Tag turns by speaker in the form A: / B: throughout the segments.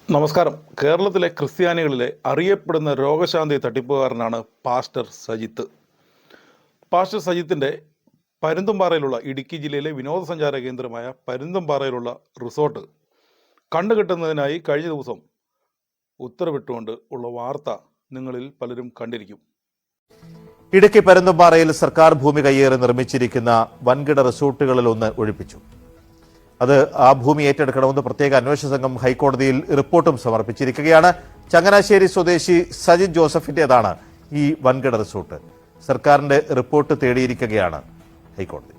A: നമസ്കാരം. കേരളത്തിലെ ക്രിസ്ത്യാനികളിലെ അറിയപ്പെടുന്ന രോഗശാന്തി തട്ടിപ്പുകാരനാണ് പാസ്റ്റർ സജിത്ത്. പാസ്റ്റർ സജിത്തിൻ്റെ പരുന്തുംപാറയിലുള്ള ഇടുക്കി ജില്ലയിലെ വിനോദസഞ്ചാര കേന്ദ്രമായ പരുന്തുംപാറയിലുള്ള റിസോർട്ട് കണ്ടുകിട്ടുന്നതിനായി കഴിഞ്ഞ ദിവസം ഉത്തരവിട്ടുകൊണ്ട് ഉള്ള വാർത്ത നിങ്ങളിൽ പലരും കണ്ടിരിക്കും.
B: ഇടുക്കി പരുന്തുംപാറയിൽ സർക്കാർ ഭൂമി കയ്യേറി നിർമ്മിച്ചിരിക്കുന്ന വൻകിട റിസോർട്ടുകളിലൊന്ന് ഒഴിപ്പിച്ചു. അത് ആ ഭൂമി ഏറ്റെടുക്കണമെന്ന് പ്രത്യേക അന്വേഷണ സംഘം ഹൈക്കോടതിയിൽ റിപ്പോർട്ടും സമർപ്പിച്ചിരിക്കുകയാണ്. ചങ്ങനാശ്ശേരി സ്വദേശി സജിത് ജോസഫിന്റേതാണ് ഈ വൻകിട റിസോർട്ട്. സർക്കാരിന്റെ റിപ്പോർട്ട് തേടിയിരിക്കുകയാണ് ഹൈക്കോടതി.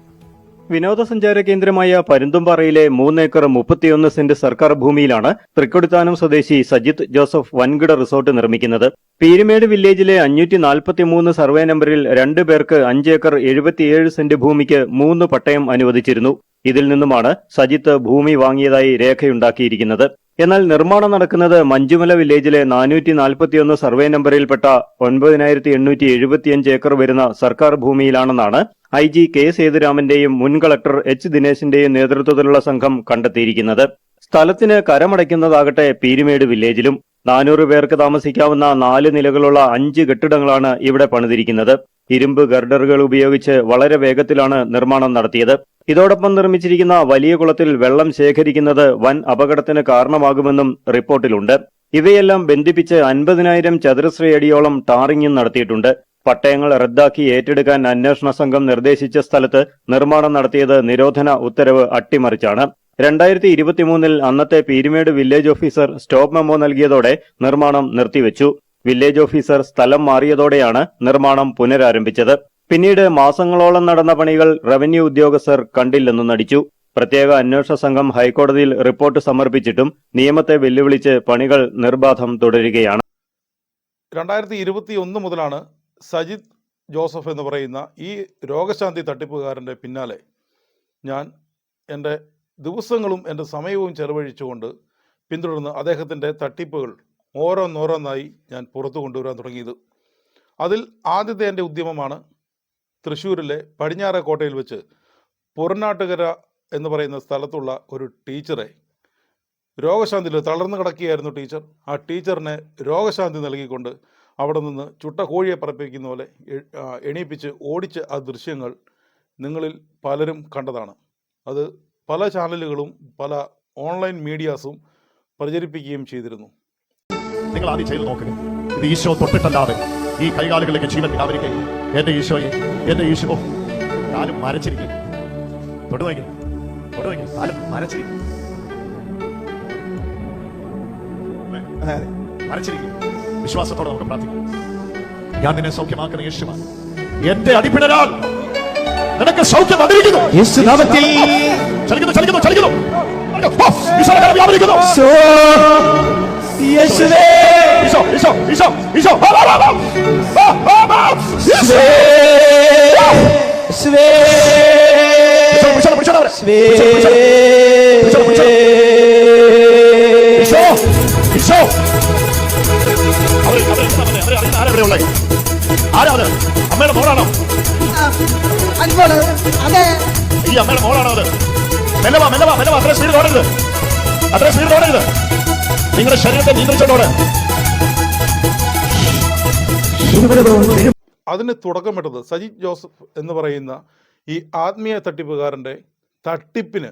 C: വിനോദസഞ്ചാര കേന്ദ്രമായ പരുന്തുംപാറയിലെ 3 ഏക്കർ 31 സെന്റ് സർക്കാർ ഭൂമിയിലാണ് തൃക്കൊടിത്താനം സ്വദേശി സജിത് ജോസഫ് വൻകിട റിസോർട്ട് നിർമ്മിക്കുന്നത്. പീരുമേട് വില്ലേജിലെ 543 സർവേ നമ്പറിൽ 2 പേർക്ക് 5 ഏക്കർ 77 സെന്റ് ഭൂമിക്ക് 3 പട്ടയം അനുവദിച്ചിരുന്നു. ഇതിൽ നിന്നുമാണ് സജിത്ത് ഭൂമി വാങ്ങിയതായി രേഖയുണ്ടാക്കിയിരിക്കുന്നത്. എന്നാൽ നിർമ്മാണം നടക്കുന്നത് മഞ്ചുമല വില്ലേജിലെ 441 സർവേ നമ്പറിൽപ്പെട്ട 9875 ഏക്കർ വരുന്ന സർക്കാർ ഭൂമിയിലാണെന്നാണ് IG കെ സേതുരാമന്റെയും മുൻ കളക്ടർ H ദിനേശിന്റെയും നേതൃത്വത്തിലുള്ള സംഘം കണ്ടെത്തിയിരിക്കുന്നത്. സ്ഥലത്തിന് കരമടയ്ക്കുന്നതാകട്ടെ പീരുമേട് വില്ലേജിലും. 400 പേർക്ക് താമസിക്കാവുന്ന 4 നിലകളുള്ള 5 കെട്ടിടങ്ങളാണ് ഇവിടെ പണിതിരിക്കുന്നത്. ഇരുമ്പ് ഗർഡറുകൾ ഉപയോഗിച്ച് വളരെ വേഗത്തിലാണ് നിർമ്മാണം നടത്തിയത്. ഇതോടൊപ്പം നിർമ്മിച്ചിരിക്കുന്ന വലിയ കുളത്തിൽ വെള്ളം ശേഖരിക്കുന്നത് വൻ അപകടത്തിന് കാരണമാകുമെന്നും റിപ്പോർട്ടിലുണ്ട്. ഇവയെല്ലാം ബന്ധിപ്പിച്ച് 50,000 ചതുരശ്ര അടിയോളം ടാറിങ്ങും നടത്തിയിട്ടുണ്ട്. പട്ടയങ്ങൾ റദ്ദാക്കി ഏറ്റെടുക്കാൻ അന്വേഷണ സംഘം നിർദ്ദേശിച്ച സ്ഥലത്ത് നിർമ്മാണം നടത്തിയത് നിരോധന ഉത്തരവ് അട്ടിമറിച്ചാണ്. 2023 അന്നത്തെ Peermade village officer stop memo നൽകിയതോടെ നിർമ്മാണം നിർത്തിവെച്ചു. വില്ലേജ് ഓഫീസർ സ്ഥലം മാറിയതോടെയാണ് നിർമ്മാണം പുനരാരംഭിച്ചത്. പിന്നീട് മാസങ്ങളോളം നടന്ന പണികൾ റവന്യൂ ഉദ്യോഗസ്ഥർ കണ്ടില്ലെന്നു നടിച്ചു. പ്രത്യേക അന്വേഷണ സംഘം ഹൈക്കോടതിയിൽ റിപ്പോർട്ട് സമർപ്പിച്ചിട്ടും നിയമത്തെ വെല്ലുവിളിച്ച് പണികൾ നിർബാധം തുടരുകയാണ്.
A: 2021 മുതലാണ് സജിത് ജോസഫ് എന്ന് പറയുന്ന ഈ രോഗശാന്തി തട്ടിപ്പുകാരൻ്റെ പിന്നാലെ ഞാൻ എൻ്റെ ദിവസങ്ങളും എൻ്റെ സമയവും ചെലവഴിച്ചുകൊണ്ട് പിന്തുടർന്ന് അദ്ദേഹത്തിൻ്റെ തട്ടിപ്പുകൾ ഓരോന്നോരോന്നായി ഞാൻ പുറത്തു കൊണ്ടുവരാൻ തുടങ്ങിയത്. അതിൽ ആദ്യത്തെ എൻ്റെ ഉദ്യമമാണ് തൃശ്ശൂരിലെ പടിഞ്ഞാറേക്കോട്ടയിൽ വെച്ച് പുറനാട്ടുകര എന്ന് പറയുന്ന സ്ഥലത്തുള്ള ഒരു ടീച്ചറെ രോഗശാന്തിയിൽ തളർന്നു കിടക്കുകയായിരുന്നു ടീച്ചർ. ആ ടീച്ചറിനെ രോഗശാന്തി നൽകിക്കൊണ്ട് അവിടെ നിന്ന് ചുട്ട കോഴിയെ പറപ്പിക്കുന്ന പോലെ എണീപ്പിച്ച് ഓടിച്ച ആ ദൃശ്യങ്ങൾ നിങ്ങളിൽ പലരും കണ്ടതാണ്. അത് പല ചാനലുകളും പല ഓൺലൈൻ മീഡിയാസും പ്രചരിപ്പിക്കുകയും ചെയ്തിരുന്നു.
D: നിങ്ങൾ ആദ്യം ചെയ്തു നോക്കുക. ഇത് ഈശോ തൊട്ടിട്ടല്ലാതെ ഈ കൈകാലുകളിലേക്ക് ജീവൻ വിടാതിരിക്കുക. എന്റെ ഈശോയെ, എന്റെ ഈശോ കാലും മരച്ചിരിക്കും. തൊടുവെങ്കിൽ കാലും മരച്ചിരിക്കും. മരച്ചിരിക്കും. വിശ്വാസത്തോടെ നമുക്ക് പ്രാർത്ഥിക്കാം. ഞാൻ നിന്നെ സൗഖ്യമാക്കുന്ന യേശുവാണ്. എന്റെ അടിപ്പിണരാൽ നിനക്ക് സൗഖ്യം വന്നിരിക്കുന്നു. യേശുനാമത്തിൽ ചലിക്കുന്നു ചലിക്കുന്നു ചലിക്കുന്നു. ഈശോ വ്യാപരിക്കുന്നു. യേശുവേ ഈശോ ഈശോ ഈശോ ഈശോ യേശുവേ ആരാ? അമ്മയുടെ മോളാണോ? ഈ അമ്മയുടെ മോളാണോ അത്? മെല്ലവാ മെല്ലവാ മെല്ലവാ. അത്ര സ്പീഡ് ഓടരുത്, അത്ര സ്പീഡ് ഓടരുത്. നിങ്ങളുടെ ശരീരത്തെ നിയന്ത്രിച്ചോടെ.
A: അതിന് തുടക്കമിട്ടത് സജിത് ജോസഫ് എന്ന് പറയുന്ന ഈ ആത്മീയ തട്ടിപ്പുകാരൻ്റെ തട്ടിപ്പിന്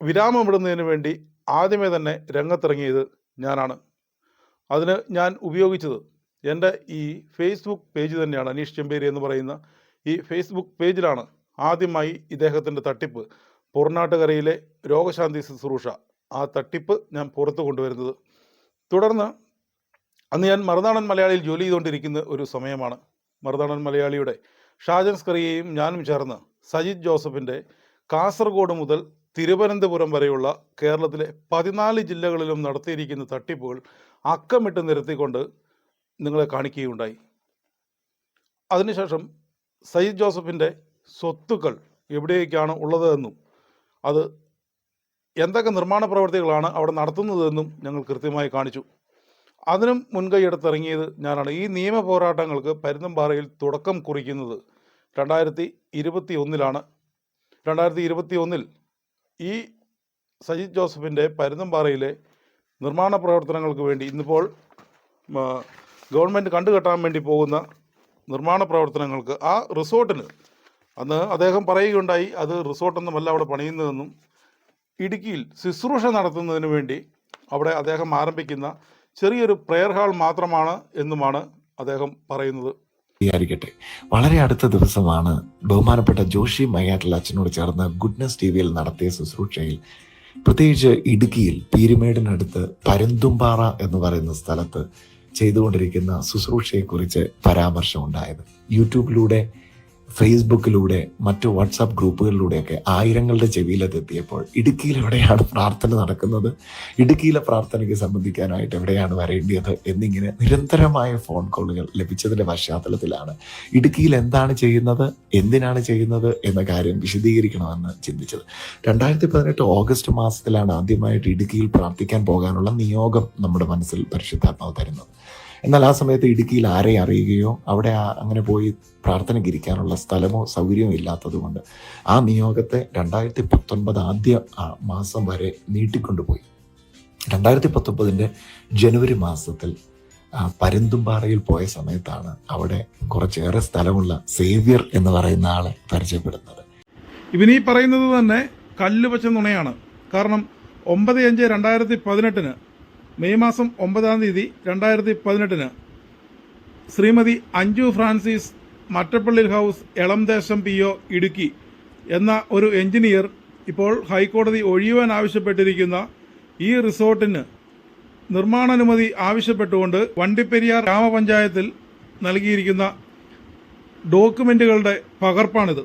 A: വിരാമമിടുന്നതിന് വേണ്ടി ആദ്യമേ തന്നെ രംഗത്തിറങ്ങിയത് ഞാനാണ്. അതിന് ഞാൻ ഉപയോഗിച്ചത് എൻ്റെ ഈ ഫേസ്ബുക്ക് പേജ് തന്നെയാണ്. അനീഷ് ചെമ്പേരി എന്ന് പറയുന്ന ഈ ഫേസ്ബുക്ക് പേജിലാണ് ആദ്യമായി ഇദ്ദേഹത്തിൻ്റെ തട്ടിപ്പ്, പുറനാട്ടുകരയിലെ രോഗശാന്തി ശുശ്രൂഷ, ആ തട്ടിപ്പ് ഞാൻ പുറത്തു കൊണ്ടുവരുന്നത്. തുടർന്ന് അന്ന് ഞാൻ മറുനാടൻ മലയാളിയിൽ ജോലി ചെയ്തുകൊണ്ടിരിക്കുന്ന ഒരു സമയമാണ്. മറുനാടൻ മലയാളിയുടെ ഷാജൻ സ്കറിയയും ഞാനും ചേർന്ന് സജിത് ജോസഫിൻ്റെ കാസർഗോഡ് മുതൽ തിരുവനന്തപുരം വരെയുള്ള കേരളത്തിലെ 14 ജില്ലകളിലും നടത്തിയിരിക്കുന്ന തട്ടിപ്പുകൾ അക്കമിട്ട് നിരത്തിക്കൊണ്ട് നിങ്ങളെ കാണിക്കുകയുണ്ടായി. അതിനുശേഷം സജിത് ജോസഫിൻ്റെ സ്വത്തുക്കൾ എവിടേക്കാണ് ഉള്ളതെന്നും അത് എന്തൊക്കെ നിർമ്മാണ പ്രവർത്തികളാണ് അവിടെ നടത്തുന്നതെന്നും ഞങ്ങൾ കൃത്യമായി കാണിച്ചു. അതിനും മുൻകൈ എടുത്തിറങ്ങിയത് ഞാനാണ്. ഈ നിയമ പോരാട്ടങ്ങൾക്ക് പരുന്തുംപാറയിൽ തുടക്കം കുറിക്കുന്നത് 2021 2021 ഈ സജിത് ജോസഫിൻ്റെ പരുന്തുംപാറയിലെ നിർമ്മാണ പ്രവർത്തനങ്ങൾക്ക് വേണ്ടി ഇന്നിപ്പോൾ ഗവൺമെൻറ് കണ്ടുകെട്ടാൻ വേണ്ടി പോകുന്ന നിർമ്മാണ പ്രവർത്തനങ്ങൾക്ക് ആ റിസോർട്ടിന് അന്ന് അദ്ദേഹം പറയുകയുണ്ടായി, അത് റിസോർട്ടൊന്നുമല്ല അവിടെ പണിയുന്നതെന്നും ഇടുക്കിയിൽ ശുശ്രൂഷ നടത്തുന്നതിന് വേണ്ടി അവിടെ അദ്ദേഹം ആരംഭിക്കുന്ന ചെറിയൊരു പ്രെയർ ഹാൾ മാത്രമാണ് എന്നുമാണ് അദ്ദേഹം പറയുന്നത്.
E: ആയിരിക്കട്ടെ. വളരെ അടുത്ത ദിവസമാണ് ബഹുമാനപ്പെട്ട ജോഷി മയ്യാട്ടിൽ അച്ഛനോട് ചേർന്ന് ഗുഡ്നസ് ടി വിയിൽ നടത്തിയ ശുശ്രൂഷയിൽ, പ്രത്യേകിച്ച് ഇടുക്കിയിൽ പീരുമേടിനടുത്ത് പരുന്തുംപാറ എന്ന് പറയുന്ന സ്ഥലത്ത് ചെയ്തുകൊണ്ടിരിക്കുന്ന ശുശ്രൂഷയെക്കുറിച്ച് പരാമർശം ഉണ്ടായത്. യൂട്യൂബിലൂടെ, ഫേസ്ബുക്കിലൂടെ, മറ്റു വാട്സാപ്പ് ഗ്രൂപ്പുകളിലൂടെയൊക്കെ ആയിരങ്ങളുടെ ചെവിയിലെത്തിയപ്പോൾ ഇടുക്കിയിൽ എവിടെയാണ് പ്രാർത്ഥന നടക്കുന്നത്, ഇടുക്കിയിലെ പ്രാർത്ഥനയ്ക്ക് സംബന്ധിക്കാനായിട്ട് എവിടെയാണ് വരേണ്ടത് എന്നിങ്ങനെ നിരന്തരമായ ഫോൺ കോളുകൾ ലഭിച്ചതിൻ്റെ പശ്ചാത്തലത്തിലാണ് ഇടുക്കിയിൽ എന്താണ് ചെയ്യുന്നത്, എന്തിനാണ് ചെയ്യുന്നത് എന്ന കാര്യം വിശദീകരിക്കണമെന്ന് ചിന്തിച്ചത്. 2018 ഓഗസ്റ്റ് മാസത്തിലാണ് ആദ്യമായിട്ട് ഇടുക്കിയിൽ പ്രാർത്ഥിക്കാൻ പോകാനുള്ള നിയോഗം നമ്മുടെ മനസ്സിൽ പരിശുദ്ധാത്മാവ് തരുന്നത്. എന്നാൽ ആ സമയത്ത് ഇടുക്കിയിൽ ആരെ അറിയുകയോ അവിടെ അങ്ങനെ പോയി പ്രാർത്ഥനയ്ക്ക് ഇരിക്കാനുള്ള സ്ഥലമോ സൗകര്യമോ ഇല്ലാത്തതുകൊണ്ട് ആ നിയോഗത്തെ 2019 ആദ്യ മാസം വരെ നീട്ടിക്കൊണ്ടുപോയി. 2019 ജനുവരി മാസത്തിൽ പരുന്തുംപാറയിൽ പോയ സമയത്താണ് അവിടെ കുറച്ചേറെ സ്ഥലമുള്ള സേവ്യർ എന്ന് പറയുന്ന ആളെ പരിചയപ്പെടുന്നത്.
A: ഇവനീ പറയുന്നത് തന്നെ കല്ല് വച്ച നുണയാണ്. കാരണം 9/5/2018 മെയ് മാസം 9 തീയതി 2018 Shrimati Anju Francis Mattappally house Elamdesam PO Idukki എന്ന ഒരു എഞ്ചിനീയർ ഇപ്പോൾ ഹൈക്കോടതി ഒഴിയുവാൻ ആവശ്യപ്പെട്ടിരിക്കുന്ന ഈ റിസോർട്ടിന് നിർമ്മാണാനുമതി ആവശ്യപ്പെട്ടുകൊണ്ട് വണ്ടിപ്പെരിയാർ ഗ്രാമപഞ്ചായത്തിൽ നൽകിയിരിക്കുന്ന ഡോക്യുമെൻറ്റുകളുടെ പകർപ്പാണിത്.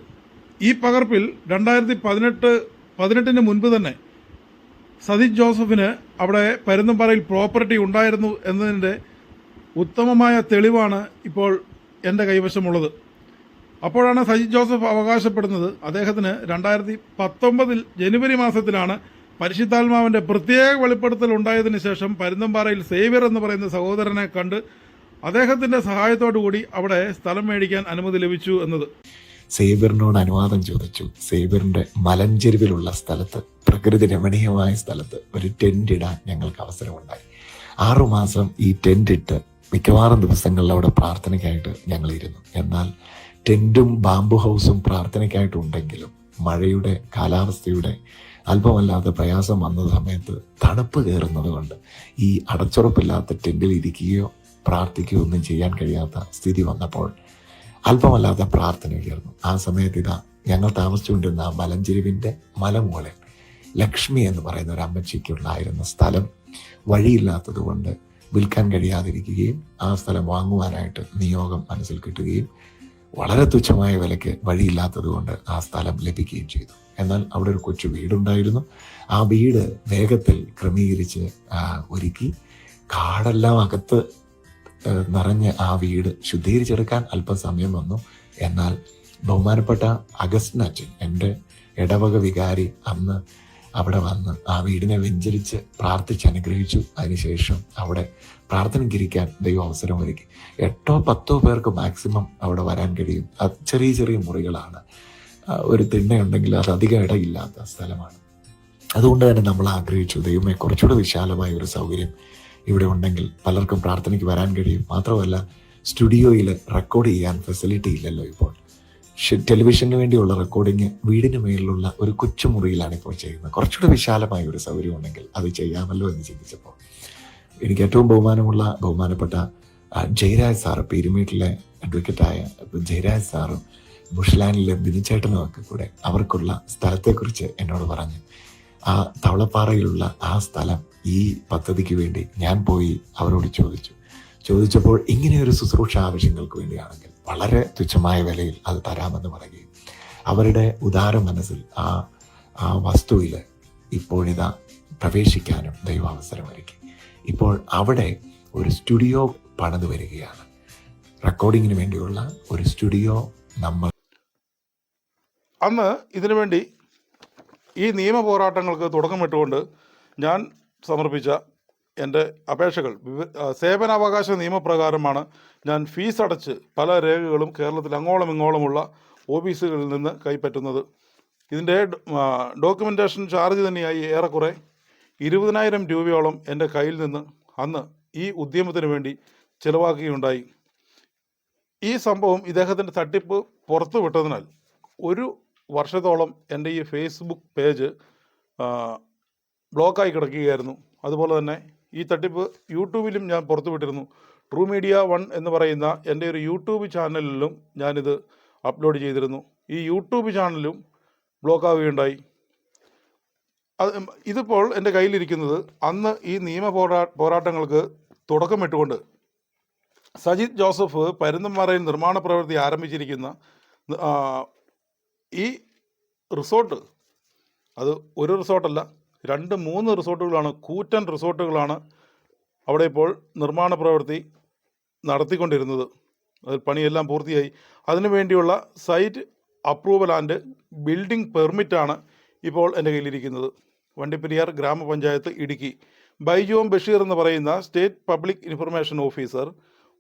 A: ഈ പകർപ്പിൽ 2018 മുൻപ് തന്നെ സജിത് ജോസഫിന് അവിടെ പരുന്തുംപാറയിൽ പ്രോപ്പർട്ടി ഉണ്ടായിരുന്നു എന്നതിൻ്റെ ഉത്തമമായ തെളിവാണ് ഇപ്പോൾ എൻ്റെ കൈവശമുള്ളത്. അപ്പോഴാണ് സജിത് ജോസഫ് അവകാശപ്പെടുന്നത് അദ്ദേഹത്തിന് 2019 ജനുവരി മാസത്തിലാണ് പരിശുദ്ധാത്മാവിൻ്റെ പ്രത്യേക വെളിപ്പെടുത്തൽ ഉണ്ടായതിനു ശേഷം പരുന്തുംപാറയിൽ സേവ്യർ എന്ന് പറയുന്ന സഹോദരനെ കണ്ട് അദ്ദേഹത്തിൻ്റെ സഹായത്തോടു കൂടി അവിടെ സ്ഥലം മേടിക്കാൻ അനുമതി ലഭിച്ചു എന്നത്.
E: സേവ്യറിനോട് അനുവാദം ചോദിച്ചു. സേവ്യറിന്റെ മലഞ്ചെരുവിലുള്ള സ്ഥലത്ത്, പ്രകൃതി രമണീയമായ സ്ഥലത്ത് ഒരു ടെന്റ് ഇടാൻ ഞങ്ങൾക്ക് അവസരമുണ്ടായി. 6 മാസം ഈ ടെന്റ് ഇട്ട് മിക്കവാറും ദിവസങ്ങളിൽ അവിടെ പ്രാർത്ഥനയ്ക്കായിട്ട് ഞങ്ങൾ ഇരുന്നു. എന്നാൽ ടെന്റും ബാംബു ഹൗസും പ്രാർത്ഥനയ്ക്കായിട്ടുണ്ടെങ്കിലും മഴയുടെ, കാലാവസ്ഥയുടെ അല്പമല്ലാത്ത പ്രയാസം വന്ന സമയത്ത് തണുപ്പ് കയറുന്നത് കൊണ്ട് ഈ അടച്ചുറപ്പില്ലാത്ത ടെന്റിൽ ഇരിക്കുകയോ പ്രാർത്ഥിക്കുകയോ ഒന്നും ചെയ്യാൻ കഴിയാത്ത സ്ഥിതി വന്നപ്പോൾ അല്പമല്ലാത്ത പ്രാർത്ഥന ഉയർന്നു. ആ സമയത്ത് ഞങ്ങൾ താമസിച്ചുകൊണ്ടിരുന്ന ആ മലഞ്ചെരുവിൻ്റെ മലമുകളിൽ ലക്ഷ്മി എന്ന് പറയുന്ന ഒരു അമ്മച്ചിക്കുള്ളായിരുന്ന സ്ഥലം വഴിയില്ലാത്തത് കൊണ്ട് വിൽക്കാൻ കഴിയാതിരിക്കുകയും ആ സ്ഥലം വാങ്ങുവാനായിട്ട് നിയോഗം മനസ്സിൽ കിട്ടുകയും വളരെ തുച്ഛമായ വിലയ്ക്ക് വഴിയില്ലാത്തത് കൊണ്ട് ആ സ്ഥലം ലഭിക്കുകയും ചെയ്തു. എന്നാൽ അവിടെ ഒരു കൊച്ചു വീടുണ്ടായിരുന്നു. ആ വീട് വേഗത്തിൽ ക്രമീകരിച്ച് ഒരുക്കി കാടെല്ലാം അകത്ത് നിറഞ്ഞ് ആ വീട് ശുദ്ധീകരിച്ചെടുക്കാൻ അല്പം സമയം വന്നു. എന്നാൽ ബഹുമാനപ്പെട്ട അഗസ്റ്റിൻ അച്ഛൻ, എൻ്റെ ഇടവക വികാരി, അന്ന് അവിടെ വന്ന് ആ വീടിനെ വെഞ്ചരിച്ച് പ്രാർത്ഥിച്ച് അനുഗ്രഹിച്ചു. അതിനുശേഷം അവിടെ പ്രാർത്ഥനയ്ക്കിരിക്കാൻ ദൈവം അവസരം ഒരുക്കി. 8-10 പേർക്ക് മാക്സിമം അവിടെ വരാൻ കഴിയും. ചെറിയ ചെറിയ മുറികളാണ്. ഒരു തിണ്ണയുണ്ടെങ്കിൽ അത് അധികം ഇടയില്ലാത്ത സ്ഥലമാണ്. അതുകൊണ്ട് തന്നെ നമ്മൾ ആഗ്രഹിച്ചു, ദൈവമേ കുറച്ചുകൂടെ വിശാലമായ ഒരു സൗകര്യം ഇവിടെ ഉണ്ടെങ്കിൽ പലർക്കും പ്രാർത്ഥനയ്ക്ക് വരാൻ കഴിയും. മാത്രമല്ല സ്റ്റുഡിയോയിൽ റെക്കോർഡ് ചെയ്യാൻ ഫെസിലിറ്റി ഇല്ലല്ലോ ഇപ്പോൾ. ടെലിവിഷന് വേണ്ടിയുള്ള റെക്കോർഡിങ് വീടിന് മേലിലുള്ള ഒരു കൊച്ചുമുറിയിലാണ് ഇപ്പോൾ ചെയ്യുന്നത്. കുറച്ചുകൂടെ വിശാലമായ ഒരു സൗകര്യം ഉണ്ടെങ്കിൽ അത് ചെയ്യാമല്ലോ എന്ന് ചിന്തിച്ചപ്പോൾ എനിക്ക് ഏറ്റവും ബഹുമാനപ്പെട്ട ജയരാജ് സാറ്, പീരുമേട്ടിലെ അഡ്വക്കേറ്റായ ജയരാജ് സാറും ബുഷ്ലാൻഡിലെ ബിനിച്ചേട്ടനും ഒക്കെ കൂടെ അവർക്കുള്ള സ്ഥലത്തെക്കുറിച്ച് എന്നോട് പറഞ്ഞു. ആ തവളപ്പാറയിലുള്ള ആ സ്ഥലം ഈ പദ്ധതിക്ക് വേണ്ടി ഞാൻ പോയി അവരോട് ചോദിച്ചപ്പോൾ ഇങ്ങനെയൊരു ശുശ്രൂഷ ആവശ്യങ്ങൾക്ക് വേണ്ടിയാണെങ്കിൽ വളരെ തുച്ഛമായ വിലയിൽ അത് തരാമെന്ന് പറയുകയും അവരുടെ ഉദാര മനസ്സിൽ ആ വസ്തുവിൽ ഇപ്പോഴിതാ പ്രവേശിക്കാനും ദൈവം അവസരമൊരുക്കി. ഇപ്പോൾ അവിടെ ഒരു സ്റ്റുഡിയോ പണിത് വരികയാണ്. റെക്കോർഡിങ്ങിന് വേണ്ടിയുള്ള ഒരു സ്റ്റുഡിയോ നമ്മൾ
A: അന്ന് ഇതിനുവേണ്ടി ഈ നിയമ പോരാട്ടങ്ങൾക്ക് തുടക്കമിട്ടുകൊണ്ട് ഞാൻ സമർപ്പിച്ച എൻ്റെ അപേക്ഷകൾ സേവനാവകാശ നിയമപ്രകാരമാണ് ഞാൻ ഫീസ് അടച്ച് പല രേഖകളും കേരളത്തിൽ അങ്ങോളം ഇങ്ങോളമുള്ള ഓഫീസുകളിൽ നിന്ന് കൈപ്പറ്റുന്നത്. ഇതിൻ്റെ ഡോക്യുമെൻറ്റേഷൻ ചാർജ് തന്നെയായി ഏറെക്കുറെ 20,000 രൂപയോളം എൻ്റെ കയ്യിൽ നിന്ന് അന്ന് ഈ ഉദ്യമത്തിന് വേണ്ടി ചിലവാക്കുകയുണ്ടായി. ഈ സംഭവം ഇദ്ദേഹത്തിൻ്റെ തട്ടിപ്പ് പുറത്തു വിട്ടതിനാൽ 1 വർഷത്തോളം എൻ്റെ ഈ ഫേസ്ബുക്ക് പേജ് ബ്ലോക്കായി കിടക്കുകയായിരുന്നു. അതുപോലെ തന്നെ ഈ തട്ടിപ്പ് യൂട്യൂബിലും ഞാൻ പുറത്തു വിട്ടിരുന്നു. ട്രൂ മീഡിയ 1 എന്ന് പറയുന്ന എൻ്റെ ഒരു യൂട്യൂബ് ചാനലിലും ഞാനിത് അപ്ലോഡ് ചെയ്തിരുന്നു. ഈ യൂട്യൂബ് ചാനലും ബ്ലോക്കാവുകയുണ്ടായി. ഇതിപ്പോൾ എൻ്റെ കയ്യിലിരിക്കുന്നത് അന്ന് ഈ നിയമ പോരാട്ടങ്ങൾക്ക് തുടക്കമിട്ടുകൊണ്ട് സജിത് ജോസഫ് പരുന്തുംപാറയിൽ നിർമ്മാണ പ്രവൃത്തി ആരംഭിച്ചിരിക്കുന്ന ഈ റിസോർട്ട്, അത് ഒരു റിസോർട്ടല്ല, 2-3 റിസോർട്ടുകളാണ്, കൂറ്റൻ റിസോർട്ടുകളാണ് അവിടെ ഇപ്പോൾ നിർമ്മാണ പ്രവൃത്തി നടത്തിക്കൊണ്ടിരുന്നത്. അതിൽ പണിയെല്ലാം പൂർത്തിയായി. അതിനു വേണ്ടിയുള്ള സൈറ്റ് അപ്രൂവൽ ആൻഡ് ബിൽഡിംഗ് പെർമിറ്റാണ് ഇപ്പോൾ എൻ്റെ കയ്യിലിരിക്കുന്നത്. വണ്ടിപ്പെരിയാർ ഗ്രാമപഞ്ചായത്ത്, ഇടുക്കി. ബൈജോം ബഷീർ എന്ന് പറയുന്ന state public information officer,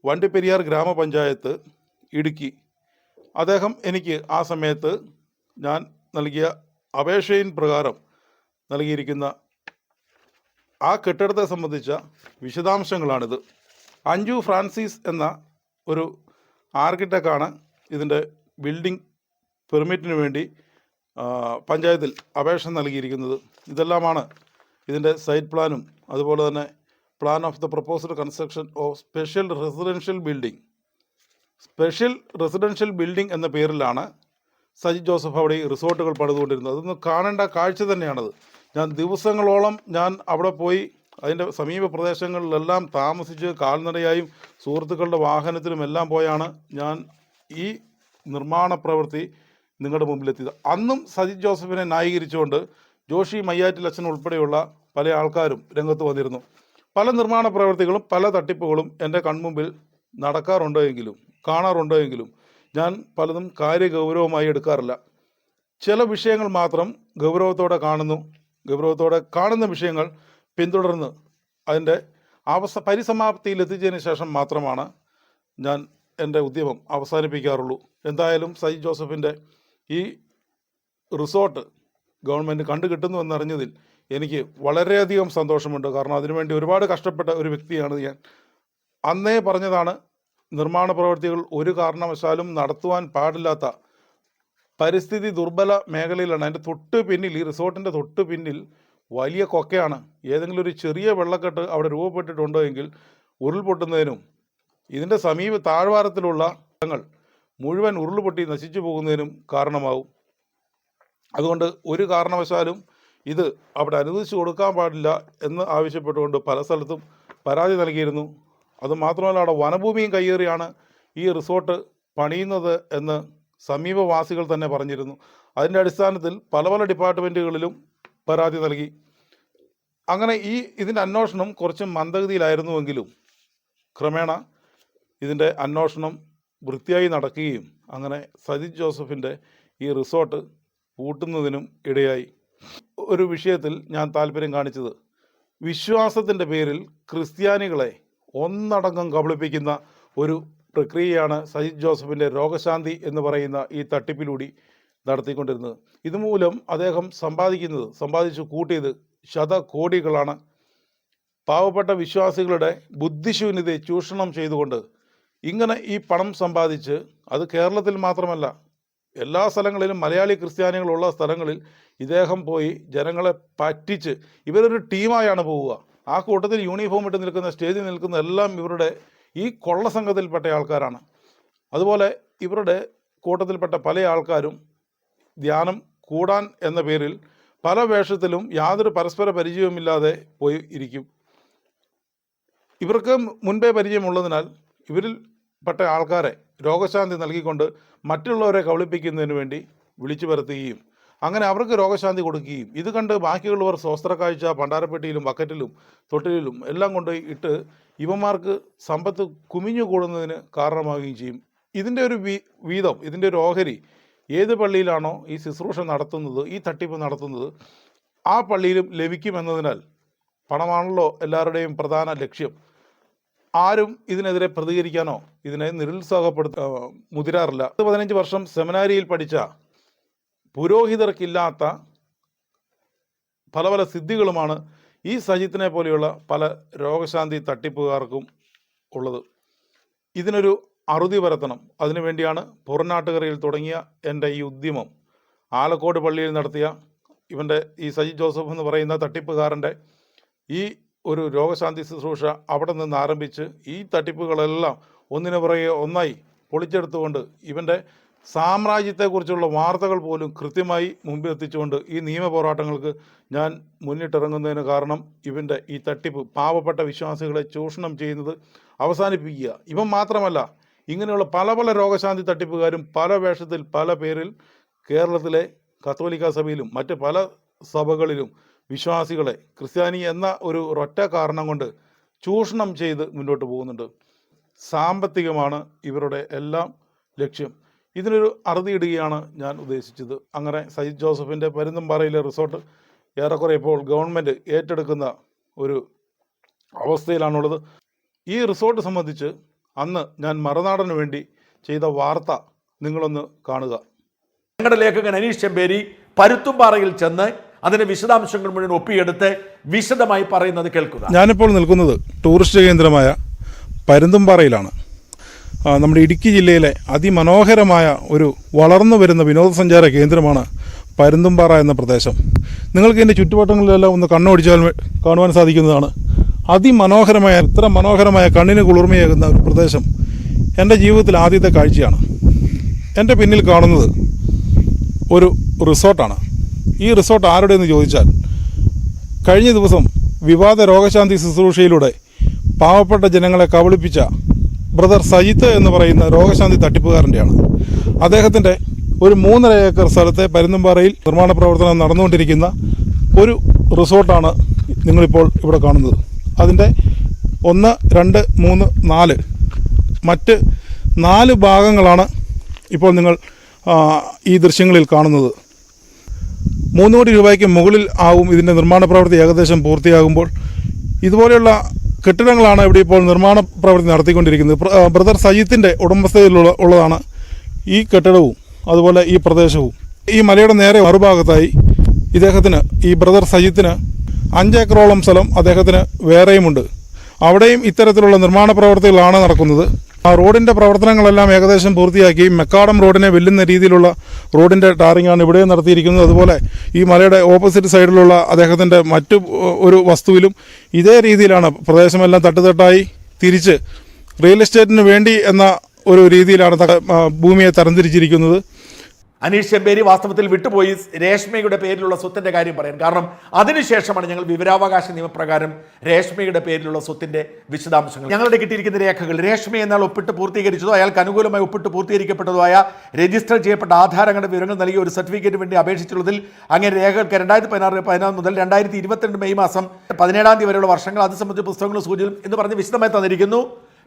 A: Vandiperiyar ഗ്രാമപഞ്ചായത്ത്, ഇടുക്കി. അദ്ദേഹം എനിക്ക് ആ സമയത്ത് ഞാൻ നൽകിയ അപേക്ഷയിൻ പ്രകാരം നൽകിയിരിക്കുന്ന ആ കെട്ടിടത്തെ സംബന്ധിച്ച വിശദാംശങ്ങളാണിത്. അഞ്ജു ഫ്രാൻസിസ് എന്ന ഒരു ആർക്കിടെക്റ്റാണ് ഇതിൻ്റെ ബിൽഡിംഗ് പെർമിറ്റിന് വേണ്ടി പഞ്ചായത്തിൽ അപേക്ഷ നൽകിയിരിക്കുന്നത്. ഇതെല്ലാമാണ് ഇതിൻ്റെ സൈറ്റ് പ്ലാനും അതുപോലെ തന്നെ plan of the proposed construction of special residential building. Special residential building എന്ന പേരിലാണ് സജിത് ജോസഫ് അവിടെ ഈ റിസോർട്ടുകൾ പണിതുകൊണ്ടിരുന്നത്. അതൊന്ന് കാണേണ്ട കാഴ്ച തന്നെയാണത്. ഞാൻ ദിവസങ്ങളോളം അവിടെ പോയി അതിൻ്റെ സമീപ പ്രദേശങ്ങളിലെല്ലാം താമസിച്ച് കാൽനടയായും സുഹൃത്തുക്കളുടെ വാഹനത്തിലുമെല്ലാം പോയാണ് ഞാൻ ഈ നിർമ്മാണ പ്രവൃത്തി നിങ്ങളുടെ മുമ്പിലെത്തിയത്. അന്നും സജിത് ജോസഫിനെ ന്യായീകരിച്ചുകൊണ്ട് ജോഷി മയ്യാറ്റിൽ അച്ഛൻ ഉൾപ്പെടെയുള്ള പല ആൾക്കാരും രംഗത്ത് വന്നിരുന്നു. പല നിർമ്മാണ പ്രവൃത്തികളും പല തട്ടിപ്പുകളും എൻ്റെ കൺമുമ്പിൽ നടക്കാറുണ്ടോ എങ്കിലും കാണാറുണ്ടോ എങ്കിലും ഞാൻ പലതും കാര്യഗൗരവമായി എടുക്കാറില്ല. ചില വിഷയങ്ങൾ മാത്രം ഗൗരവത്തോടെ കാണുന്ന വിഷയങ്ങൾ പിന്തുടർന്ന് അതിൻ്റെ പരിസമാപ്തിയിൽ എത്തിച്ചതിന് ശേഷം മാത്രമാണ് ഞാൻ എൻ്റെ ഉദ്യമം അവസാനിപ്പിക്കാറുള്ളൂ. എന്തായാലും സജിത് ജോസഫിൻ്റെ ഈ റിസോർട്ട് ഗവൺമെൻറ് കണ്ടുകിട്ടുന്നു എന്നറിഞ്ഞതിൽ എനിക്ക് വളരെയധികം സന്തോഷമുണ്ട്. കാരണം അതിനുവേണ്ടി ഒരുപാട് കഷ്ടപ്പെട്ട ഒരു വ്യക്തിയാണ് ഞാൻ. അന്നേ പറഞ്ഞതാണ്, നിർമ്മാണ പ്രവൃത്തികൾ ഒരു കാരണവശാലും നടത്തുവാൻ പാടില്ലാത്ത പരിസ്ഥിതി ദുർബല മേഖലയിലാണ്. അതിൻ്റെ തൊട്ട് പിന്നിൽ, ഈ റിസോർട്ടിൻ്റെ തൊട്ട് പിന്നിൽ വലിയ കൊക്കയാണ്. ഏതെങ്കിലും ഒരു ചെറിയ വെള്ളക്കെട്ട് അവിടെ രൂപപ്പെട്ടിട്ടുണ്ടോ എങ്കിൽ ഉരുൾപൊട്ടുന്നതിനും ഇതിൻ്റെ സമീപ താഴ്വാരത്തിലുള്ള സ്ഥലങ്ങൾ മുഴുവൻ ഉരുൾപൊട്ടി നശിച്ചു പോകുന്നതിനും കാരണമാവും. അതുകൊണ്ട് ഒരു കാരണവശാലും ഇത് അവിടെ അനുവദിച്ചു കൊടുക്കാൻ പാടില്ല എന്ന് ആവശ്യപ്പെട്ടുകൊണ്ട് പല സ്ഥലത്തും പരാതി നൽകിയിരുന്നു. അതുമാത്രമല്ല, അവിടെ വനഭൂമിയും കയ്യേറിയാണ് ഈ റിസോർട്ട് പണിയുന്നത് എന്ന് സമീപവാസികൾ തന്നെ പറഞ്ഞിരുന്നു. അതിൻ്റെ അടിസ്ഥാനത്തിൽ പല ഡിപ്പാർട്ട്മെൻറ്റുകളിലും പരാതി നൽകി. അങ്ങനെ ഇതിൻ്റെ അന്വേഷണം കുറച്ച് മന്ദഗതിയിലായിരുന്നുവെങ്കിലും ക്രമേണ ഇതിൻ്റെ അന്വേഷണം വൃത്തിയായി നടക്കുകയും അങ്ങനെ സജിത് ജോസഫിൻ്റെ ഈ റിസോർട്ട് പൂട്ടുന്നതിനും ഇടയായി. ഒരു വിഷയത്തിൽ ഞാൻ താല്പര്യം കാണിച്ചത്, വിശ്വാസത്തിൻ്റെ പേരിൽ ക്രിസ്ത്യാനികളെ ഒന്നടങ്കം കബളിപ്പിക്കുന്ന ഒരു പ്രക്രിയയാണ് സജിത് ജോസഫിൻ്റെ രോഗശാന്തി എന്ന് പറയുന്ന ഈ തട്ടിപ്പിലൂടെ നടത്തിക്കൊണ്ടിരുന്നത്. ഇതുമൂലം അദ്ദേഹം സമ്പാദിച്ചു കൂട്ടിയത് ശതകോടികളാണ്. പാവപ്പെട്ട വിശ്വാസികളുടെ ബുദ്ധിശൂന്യതയെ ചൂഷണം ചെയ്തുകൊണ്ട് ഇങ്ങനെ ഈ പണം സമ്പാദിച്ച്, അത് കേരളത്തിൽ മാത്രമല്ല എല്ലാ സ്ഥലങ്ങളിലും മലയാളി ക്രിസ്ത്യാനികളുള്ള സ്ഥലങ്ങളിൽ ഇദ്ദേഹം പോയി ജനങ്ങളെ പറ്റിച്ച്, ഇവരൊരു ടീമായാണ് പോവുക. ആ കൂട്ടത്തിൽ യൂണിഫോം ഇട്ട് നിൽക്കുന്ന, സ്റ്റേജിൽ നിൽക്കുന്ന എല്ലാം ഇവരുടെ ഈ കൊള്ള സംഘത്തിൽപ്പെട്ട ആൾക്കാരാണ്. അതുപോലെ ഇവരുടെ കൂട്ടത്തിൽപ്പെട്ട പല ആൾക്കാരും ധ്യാനം കൂടാൻ എന്ന പേരിൽ പല വേഷത്തിലും യാതൊരു പരസ്പര പരിചയവുമില്ലാതെ പോയി ഇരിക്കും. ഇവർക്ക് മുൻപേ പരിചയമുള്ളതിനാൽ ഇവരിൽ പെട്ട ആൾക്കാരെ രോഗശാന്തി നൽകിക്കൊണ്ട് മറ്റുള്ളവരെ കബളിപ്പിക്കുന്നതിന് വേണ്ടി വിളിച്ചു വരുത്തുകയും അങ്ങനെ അവർക്ക് രോഗശാന്തി കൊടുക്കുകയും, ഇത് കണ്ട് ബാക്കിയുള്ളവർ സ്വസ്ത്രക്കാഴ്ച പണ്ടാരപ്പെട്ടിയിലും ബക്കറ്റിലും തൊട്ടിലും എല്ലാം കൊണ്ട് ഇട്ട് ഇവന്മാർക്ക് സമ്പത്ത് കുമിഞ്ഞു കൂടുന്നതിന് കാരണമാവുകയും ചെയ്യും. ഇതിൻ്റെ ഒരു വീതം, ഇതിൻ്റെ ഒരു ഓഹരി ഏത് പള്ളിയിലാണോ ഈ ശുശ്രൂഷ നടത്തുന്നത്, ഈ തട്ടിപ്പ് നടത്തുന്നത്, ആ പള്ളിയിലും ലഭിക്കുമെന്നതിനാൽ പണമാണല്ലോ എല്ലാവരുടെയും പ്രധാന ലക്ഷ്യം. ആരും ഇതിനെതിരെ പ്രതികരിക്കാനോ ഇതിനെ മുതിരാറില്ല. 15 വർഷം സെമിനാരിയിൽ പഠിച്ച പുരോഹിതർക്കില്ലാത്ത പല സിദ്ധികളുമാണ് ഈ സജിത്തിനെ പോലെയുള്ള പല രോഗശാന്തി തട്ടിപ്പുകാർക്കും ഉള്ളത്. ഇതിനൊരു അറുതി വരുത്തണം. അതിനുവേണ്ടിയാണ് പുറനാട്ടുകരയിൽ തുടങ്ങിയ എൻ്റെ ഈ ഉദ്യമം. ആലക്കോട് പള്ളിയിൽ നടത്തിയ ഇവൻ്റെ ഈ സജിത് ജോസഫ് എന്ന് പറയുന്ന തട്ടിപ്പുകാരൻ്റെ ഈ ഒരു രോഗശാന്തി ശുശ്രൂഷ അവിടെ നിന്ന് ആരംഭിച്ച് ഈ തട്ടിപ്പുകളെല്ലാം ഒന്നിനു പുറകെ ഒന്നായി പൊളിച്ചെടുത്തുകൊണ്ട് ഇവൻ്റെ സാമ്രാജ്യത്തെക്കുറിച്ചുള്ള വാർത്തകൾ പോലും കൃത്യമായി മുമ്പിൽ എത്തിച്ചുകൊണ്ട് ഈ നിയമ പോരാട്ടങ്ങൾക്ക് ഞാൻ മുന്നിട്ടിറങ്ങുന്നതിന് കാരണം ഇവൻ്റെ ഈ തട്ടിപ്പ് പാവപ്പെട്ട വിശ്വാസികളെ ചൂഷണം ചെയ്യുന്നത് അവസാനിപ്പിക്കുക. ഇവൻ മാത്രമല്ല, ഇങ്ങനെയുള്ള പല പല രോഗശാന്തി തട്ടിപ്പുകാരും പല വേഷത്തിൽ പല പേരിൽ കേരളത്തിലെ കത്തോലിക്ക സഭയിലും മറ്റ് പല സഭകളിലും വിശ്വാസികളെ ക്രിസ്ത്യാനി എന്ന ഒരു ഒറ്റ കാരണം കൊണ്ട് ചൂഷണം ചെയ്ത് മുന്നോട്ട് പോകുന്നുണ്ട്. സാമ്പത്തികമാണ് ഇവരുടെ എല്ലാം ലക്ഷ്യം. ഇതിനൊരു അറുതിയിടുകയാണ് ഞാൻ ഉദ്ദേശിച്ചത്. അങ്ങനെ സജിത് ജോസഫിൻ്റെ പരുന്തുംപാറയിലെ റിസോർട്ട് ഏറെക്കുറെ ഇപ്പോൾ ഗവൺമെൻറ് ഏറ്റെടുക്കുന്ന ഒരു അവസ്ഥയിലാണുള്ളത്. ഈ റിസോർട്ട് സംബന്ധിച്ച് അന്ന് ഞാൻ മറുനാടന് വേണ്ടി ചെയ്ത വാർത്ത നിങ്ങളൊന്ന് കാണുക.
D: ഞങ്ങളുടെ ലേഖകൻ അനീഷ് ചെമ്പേരി പരുത്തുംപാറയിൽ ചെന്ന് അതിന്റെ വിശദാംശങ്ങൾ മുഴുവൻ ഒപ്പിയെടുത്ത് വിശദമായി പറയുന്നത് കേൾക്കുക.
A: ഞാനിപ്പോൾ നിൽക്കുന്നത് ടൂറിസ്റ്റ് കേന്ദ്രമായ പരുന്തുംപാറയിലാണ്. നമ്മുടെ ഇടുക്കി ജില്ലയിലെ അതിമനോഹരമായ ഒരു വളർന്നു വരുന്ന വിനോദസഞ്ചാര കേന്ദ്രമാണ് പരുന്തുംപാറ എന്ന പ്രദേശം. നിങ്ങൾക്ക് ഇതിൻ്റെ ചുറ്റുവട്ടങ്ങളിലെല്ലാം ഒന്ന് കണ്ണോടിച്ചാൽ കാണുവാൻ സാധിക്കുന്നതാണ്. അതിമനോഹരമായ, ഇത്ര മനോഹരമായ കണ്ണിന് കുളിർമയേകുന്ന ഒരു പ്രദേശം എൻ്റെ ജീവിതത്തിൽ ആദ്യത്തെ കാഴ്ചയാണ്. എൻ്റെ പിന്നിൽ കാണുന്നത് ഒരു റിസോർട്ടാണ്. ഈ റിസോർട്ട് ആരുടെയെന്ന് ചോദിച്ചാൽ, കഴിഞ്ഞ ദിവസം വിവാദ രോഗശാന്തി ശുശ്രൂഷയിലൂടെ പാവപ്പെട്ട ജനങ്ങളെ കബളിപ്പിച്ച ബ്രദർ സജിത്ത് എന്ന് പറയുന്ന രോഗശാന്തി തട്ടിപ്പുകാരൻ്റെയാണ്. അദ്ദേഹത്തിൻ്റെ ഒരു 3.5 ഏക്കർ സ്ഥലത്തെ പരുന്തുംപാറയിൽ നിർമ്മാണ പ്രവർത്തനം നടന്നുകൊണ്ടിരിക്കുന്ന ഒരു റിസോർട്ടാണ് നിങ്ങളിപ്പോൾ ഇവിടെ കാണുന്നത്. അതിൻ്റെ 1, 2, 3, 4 മറ്റ് 4 ഭാഗങ്ങളാണ് ഇപ്പോൾ നിങ്ങൾ ഈ ദൃശ്യങ്ങളിൽ കാണുന്നത്. 3 കോടി രൂപയ്ക്ക് മുകളിൽ ആവും ഇതിൻ്റെ നിർമ്മാണ പ്രവൃത്തി ഏകദേശം പൂർത്തിയാകുമ്പോൾ. ഇതുപോലെയുള്ള കെട്ടിടങ്ങളാണ് ഇവിടെ ഇപ്പോൾ നിർമ്മാണ പ്രവൃത്തി നടത്തിക്കൊണ്ടിരിക്കുന്നത്. ബ്രദർ സജിത്തിൻ്റെ ഉടമസ്ഥതയിലുള്ളതാണ് ഈ കെട്ടിടവും അതുപോലെ ഈ പ്രദേശവും. ഈ മലയുടെ നേരെ മറുഭാഗത്തായി ഇദ്ദേഹത്തിന്, ഈ ബ്രദർ സജിത്തിന് 5 ഏക്കറോളം സ്ഥലം അദ്ദേഹത്തിന് വേറെയുമുണ്ട്. അവിടെയും ഇത്തരത്തിലുള്ള നിർമ്മാണ പ്രവർത്തികളാണ് നടക്കുന്നത്. ആ റോഡിൻ്റെ പ്രവർത്തനങ്ങളെല്ലാം ഏകദേശം പൂർത്തിയാക്കി മെക്കാടം റോഡിനെ വെല്ലുന്ന രീതിയിലുള്ള റോഡിൻ്റെ ടാറിങ്ങാണ് ഇവിടെ നടത്തിയിരിക്കുന്നത്. അതുപോലെ ഈ മലയുടെ ഓപ്പോസിറ്റ് സൈഡിലുള്ള അദ്ദേഹത്തിൻ്റെ മറ്റു ഒരു വസ്തുവിലും ഇതേ രീതിയിലാണ് പ്രദേശമെല്ലാം തട്ടുതട്ടായി തിരിച്ച് റിയൽ എസ്റ്റേറ്റിന് വേണ്ടി എന്ന ഒരു രീതിയിലാണ് ഭൂമിയെ തരംതിരിച്ചിരിക്കുന്നത്.
D: അനീഷ് ചെമ്പേരി വാസ്തവത്തിൽ വിട്ടുപോയി രേഷ്മയുടെ പേരിലുള്ള സ്വത്തിന്റെ കാര്യം പറയാൻ. കാരണം അതിനുശേഷമാണ് ഞങ്ങൾ വിവരാവകാശ നിയമപ്രകാരം രേഷ്മയുടെ പേരിലുള്ള സ്വത്തിന്റെ വിശദാംശങ്ങൾ ഞങ്ങളുടെ കിട്ടിയിരിക്കുന്ന രേഖകൾ. രേഷ്മ എന്നാൽ ഒപ്പിട്ട് പൂർത്തീകരിച്ചതോ അയാൾക്ക് അനുകൂലമായി ഒപ്പിട്ട് പൂർത്തീകരിക്കപ്പെട്ടതുമായ രജിസ്റ്റർ ചെയ്യപ്പെട്ട ആധാരങ്ങളുടെ വിവരങ്ങൾ നൽകിയ ഒരു സർട്ടിഫിക്കറ്റ് വേണ്ടി അപേക്ഷിച്ചുള്ളതിൽ അങ്ങനെ രേഖകൾക്ക് 2016 മുതൽ 2022 മെയ് മാസം 17 വരെയുള്ള വർഷങ്ങൾ അത് സംബന്ധിച്ച പുസ്തകങ്ങളും സൂചനയും എന്ന് പറഞ്ഞ് വിശദമായി തന്നിരിക്കുന്നു.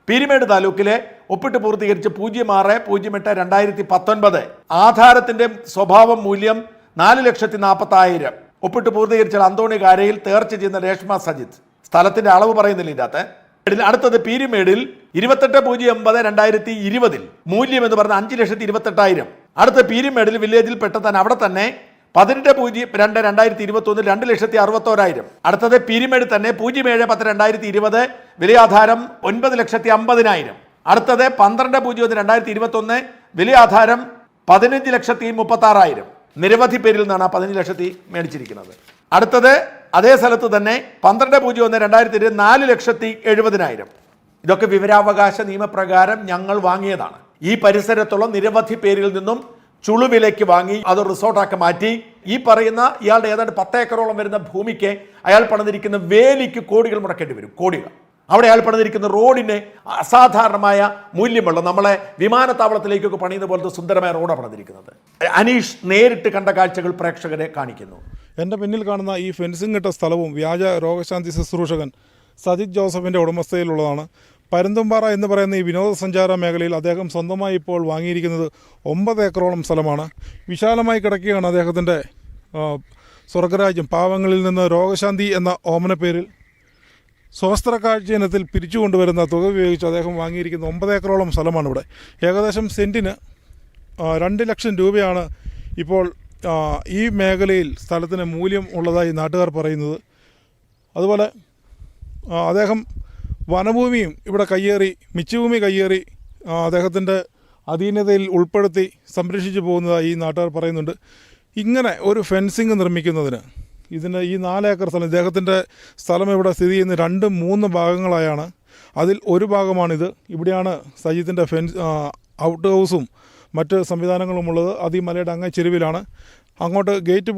D: പീരുമേട് താലൂക്കിലെ ഒപ്പിട്ട് പൂർത്തീകരിച്ച് 06/2019 ആധാരത്തിന്റെ സ്വഭാവം മൂല്യം 4,40,40,000 ഒപ്പിട്ട് പൂർത്തീകരിച്ച അന്തോണി കാരയിൽ തേർച്ച ചെയ്യുന്ന രേഷ്മ സജിത്ത്. സ്ഥലത്തിന്റെ അളവ് പറയുന്നില്ല ഇതിനകത്ത്. അടുത്തത് പീരുമേടിൽ 28/09/2020 മൂല്യം എന്ന് പറഞ്ഞ 5,28,000. അടുത്ത പീരുമേടിൽ വില്ലേജിൽ പെട്ടെന്ന് അവിടെ തന്നെ 18/02/2021 2,61,000. അടുത്തത് പീരുമേട് തന്നെ 07/10/2020 വിലയാധാരം 9,50,000. അടുത്തത് 12/01/2021 വിലയാധാരം 15,36,000. നിരവധി പേരിൽ നിന്നാണ് ആ 15 ലക്ഷത്തി മേടിച്ചിരിക്കുന്നത്. അടുത്തത് അതേ സ്ഥലത്ത് തന്നെ 12/01/2020 4,70,000. ഇതൊക്കെ വിവരാവകാശ നിയമപ്രകാരം ഞങ്ങൾ വാങ്ങിയതാണ്. ഈ പരിസരത്തുള്ള നിരവധി പേരിൽ നിന്നും ചുളുവിലേക്ക് വാങ്ങി അത് റിസോർട്ടാക്കി മാറ്റി. ഈ പറയുന്ന ഇയാളുടെ ഏതാണ്ട് 10 ഏക്കറോളം വരുന്ന ഭൂമിക്ക് അയാൾ പണിതിരിക്കുന്ന വേലിക്ക് കോടികൾ മുടക്കേണ്ടി വരും. കോടികൾ. അവിടെ അയാൾ പണിതിരിക്കുന്ന റോഡിന് അസാധാരണമായ മൂല്യമുള്ള, നമ്മളെ വിമാനത്താവളത്തിലേക്കൊക്കെ പണിയുന്ന പോലത്തെ സുന്ദരമായ റോഡാണ് പണിതിരിക്കുന്നത്. അനീഷ് നേരിട്ട് കണ്ട കാഴ്ചകൾ പ്രേക്ഷകരെ കാണിക്കുന്നു.
A: എൻ്റെ പിന്നിൽ കാണുന്ന ഈ ഫെൻസിംഗ് ഇട്ട സ്ഥലവും വ്യാജ രോഗശാന്തി ശുശ്രൂഷകൻ സജിത് ജോസഫിൻ്റെ ഉടമസ്ഥതയിലുള്ളതാണ്. പരുന്തുംപാറ എന്ന് പറയുന്ന ഈ വിനോദസഞ്ചാര മേഖലയിൽ അദ്ദേഹം സ്വന്തമായി ഇപ്പോൾ വാങ്ങിയിരിക്കുന്നത് 9 ഏക്കറോളം സ്ഥലമാണ്. വിശാലമായി കിടക്കുകയാണ് അദ്ദേഹത്തിൻ്റെ സ്വർഗരാജ്യം. പാവങ്ങളിൽ നിന്ന് രോഗശാന്തി എന്ന ഓമന പേരിൽ സ്വാസ്ത്രക്കാഴ്ച ഇനത്തിൽ പിരിച്ചു കൊണ്ടുവരുന്ന തുക ഉപയോഗിച്ച് അദ്ദേഹം വാങ്ങിയിരിക്കുന്ന 9 ഏക്കറോളം സ്ഥലമാണ് ഇവിടെ. ഏകദേശം സെൻറ്റിന് 2 ലക്ഷം രൂപയാണ് ഇപ്പോൾ ഈ മേഖലയിൽ സ്ഥലത്തിന് മൂല്യം ഉള്ളതായി നാട്ടുകാർ പറയുന്നത്. അതുപോലെ അദ്ദേഹം വനഭൂമിയും ഇവിടെ കയ്യേറി, മിച്ചഭൂമി കയ്യേറി അദ്ദേഹത്തിൻ്റെ അധീനതയിൽ ഉൾപ്പെടുത്തി സംരക്ഷിച്ചു പോകുന്നതായി ഈ നാട്ടുകാർ പറയുന്നുണ്ട്. ഇങ്ങനെ ഒരു ഫെൻസിങ് നിർമ്മിക്കുന്നതിന് ഇതിന് ഈ 4 ഏക്കർ സ്ഥലം, ഇദ്ദേഹത്തിൻ്റെ സ്ഥലം ഇവിടെ സ്ഥിതി ചെയ്യുന്ന 2-3 ഭാഗങ്ങളായാണ്. അതിൽ ഒരു ഭാഗമാണിത്. ഇവിടെയാണ് സജിത്തിൻ്റെ ഔട്ട് ഹൗസും മറ്റ് സംവിധാനങ്ങളുമുള്ളത്. അത് ഈ മലയുടെ അങ്ങേ ചെരുവിലാണ്. അങ്ങോട്ട് ഗേറ്റ്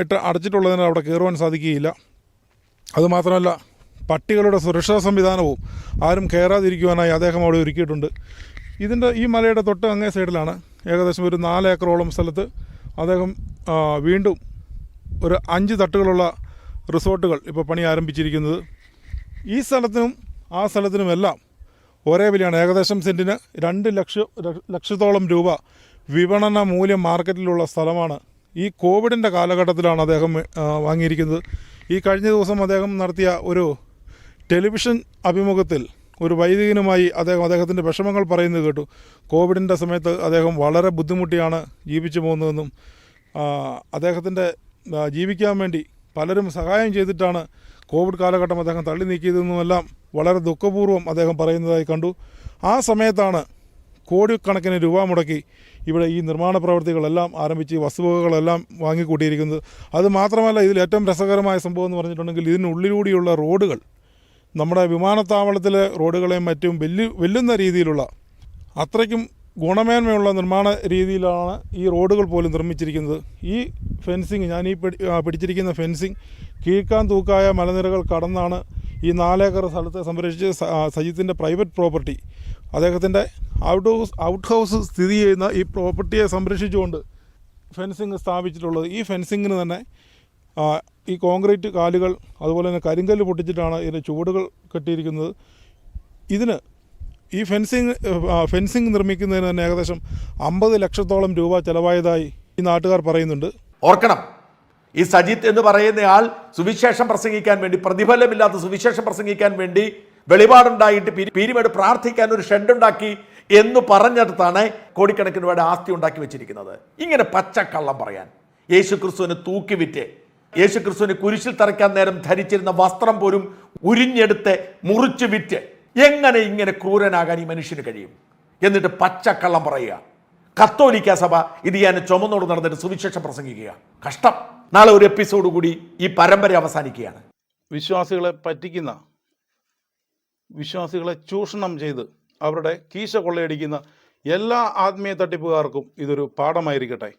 A: ഇട്ട് അടച്ചിട്ടുള്ളതിനാൽ അവിടെ കയറുവാൻ സാധിക്കുകയില്ല. അതുമാത്രമല്ല, പട്ടികളുടെ സുരക്ഷാ സംവിധാനവും ആരും കയറാതിരിക്കുവാനായി അദ്ദേഹം അവിടെ ഒരുക്കിയിട്ടുണ്ട്. ഈ മലയുടെ തൊട്ട് അങ്ങേ സൈഡിലാണ് ഏകദേശം ഒരു 4 ഏക്കറോളം സ്ഥലത്ത് അദ്ദേഹം വീണ്ടും ഒരു 5 തട്ടുകളുള്ള റിസോർട്ടുകൾ ഇപ്പോൾ പണി ആരംഭിച്ചിരിക്കുന്നത്. ഈ സ്ഥലത്തിനും ആ സ്ഥലത്തിനുമെല്ലാം ഒരേ വിലയാണ്. ഏകദേശം സെൻറ്റിന് 2 ലക്ഷത്തോളം രൂപ വിപണന മൂല്യം മാർക്കറ്റിലുള്ള സ്ഥലമാണ്. ഈ കോവിഡിൻ്റെ കാലഘട്ടത്തിലാണ് അദ്ദേഹം വാങ്ങിയിരിക്കുന്നത്. ഈ കഴിഞ്ഞ ദിവസം അദ്ദേഹം നടത്തിയ ഒരു ടെലിവിഷൻ അഭിമുഖത്തിൽ ഒരു വൈദികനുമായി അദ്ദേഹത്തിൻ്റെ വിഷമങ്ങൾ പറയുന്നത് കേട്ടു. കോവിഡിൻ്റെ സമയത്ത് അദ്ദേഹം വളരെ ബുദ്ധിമുട്ടിയാണ് ജീവിച്ചു പോകുന്നതെന്നും അദ്ദേഹത്തിൻ്റെ ജീവിക്കാൻ വേണ്ടി പലരും സഹായം ചെയ്തിട്ടാണ് കോവിഡ് കാലഘട്ടം അദ്ദേഹം തള്ളി നീക്കിയതെന്നുമെല്ലാം വളരെ ദുഃഖപൂർവ്വം അദ്ദേഹം പറയുന്നതായി കണ്ടു. ആ സമയത്താണ് കോടിക്കണക്കിന് രൂപ മുടക്കി ഇവിടെ ഈ നിർമ്മാണ പ്രവൃത്തികളെല്ലാം ആരംഭിച്ച് വസ്തുവകകളെല്ലാം വാങ്ങിക്കൂട്ടിയിരിക്കുന്നത്. അത് മാത്രമല്ല, ഇതിൽ ഏറ്റവും രസകരമായ സംഭവം എന്ന് പറഞ്ഞിട്ടുണ്ടെങ്കിൽ ഇതിനുള്ളിലൂടെയുള്ള റോഡുകൾ നമ്മുടെ വിമാനത്താവളത്തിലെ റോഡുകളെയും മറ്റും വെല്ലുന്ന രീതിയിലുള്ള അത്രയ്ക്കും ഗുണമേന്മയുള്ള നിർമ്മാണ രീതിയിലാണ് ഈ റോഡുകൾ പോലും നിർമ്മിച്ചിരിക്കുന്നത്. ഈ ഫെൻസിങ്, ഞാൻ ഈ പിടിച്ചിരിക്കുന്ന ഫെൻസിങ് കീഴ്ക്കാൻ തൂക്കായ മലനിരകൾ കടന്നാണ് ഈ 4 ഏക്കർ സ്ഥലത്തെ സംരക്ഷിച്ച് സജിത്തിൻ്റെ പ്രൈവറ്റ് പ്രോപ്പർട്ടി, അദ്ദേഹത്തിൻ്റെ ഔട്ട് ഹൗസ് സ്ഥിതി ചെയ്യുന്ന ഈ പ്രോപ്പർട്ടിയെ സംരക്ഷിച്ചുകൊണ്ട് ഫെൻസിങ് സ്ഥാപിച്ചിട്ടുള്ളത്. ഈ ഫെൻസിങ്ങിന് തന്നെ ഈ കോൺക്രീറ്റ് കാലുകൾ അതുപോലെ തന്നെ കരിങ്കല്ല് പൊട്ടിച്ചിട്ടാണ് ഇതിൻ്റെ ചുവടുകൾ കെട്ടിയിരിക്കുന്നത്. ഇതിന് ഈ ഫെൻസിങ് നിർമ്മിക്കുന്നതിന് തന്നെ ഏകദേശം 50 ലക്ഷത്തോളം രൂപ ചിലവായതായി ഈ നാട്ടുകാർ പറയുന്നുണ്ട്.
F: ഓർക്കണം, ഈ സജിത്ത് എന്ന് പറയുന്നയാൾ സുവിശേഷം പ്രസംഗിക്കാൻ വേണ്ടി, പ്രതിഫലമില്ലാത്ത സുവിശേഷം പ്രസംഗിക്കാൻ വേണ്ടി വെളിപാടുണ്ടായിട്ട് പീരിമേട് പ്രാർത്ഥിക്കാൻ ഒരു ഷെഡുണ്ടാക്കി എന്ന് പറഞ്ഞിടത്താണ് കോടിക്കണക്കിന് രൂപയുടെ ആസ്തി ഉണ്ടാക്കി വെച്ചിരിക്കുന്നത്. ഇങ്ങനെ പച്ചക്കള്ളം പറയാൻ, യേശുക്രിസ്തുവിനെ തൂക്കിവിറ്റ്, യേശുക്രിസ്തുവിനെ കുരിശിൽ തറയ്ക്കാൻ നേരം ധരിച്ചിരുന്ന വസ്ത്രം പോലും ഉരിഞ്ഞെടുത്ത് മുറിച്ച് വിറ്റ് എങ്ങനെ ഇങ്ങനെ ക്രൂരനാകാൻ ഈ മനുഷ്യന് കഴിയും? എന്നിട്ട് പച്ചക്കള്ളം പറയുക. കത്തോലിക്ക സഭ ഇത് ഞാൻ ചുമന്നോട് നടന്നിട്ട് സുവിശേഷം പ്രസംഗിക്കുക. കഷ്ടം. നാളെ ഒരു എപ്പിസോഡ് കൂടി ഈ പരമ്പര അവസാനിക്കുകയാണ്.
A: വിശ്വാസികളെ പറ്റിക്കുന്ന, വിശ്വാസികളെ ചൂഷണം ചെയ്ത് അവരുടെ കീശ കൊള്ളയടിക്കുന്ന എല്ലാ ആത്മീയ തട്ടിപ്പുകാർക്കും ഇതൊരു പാഠമായിരിക്കട്ടെ.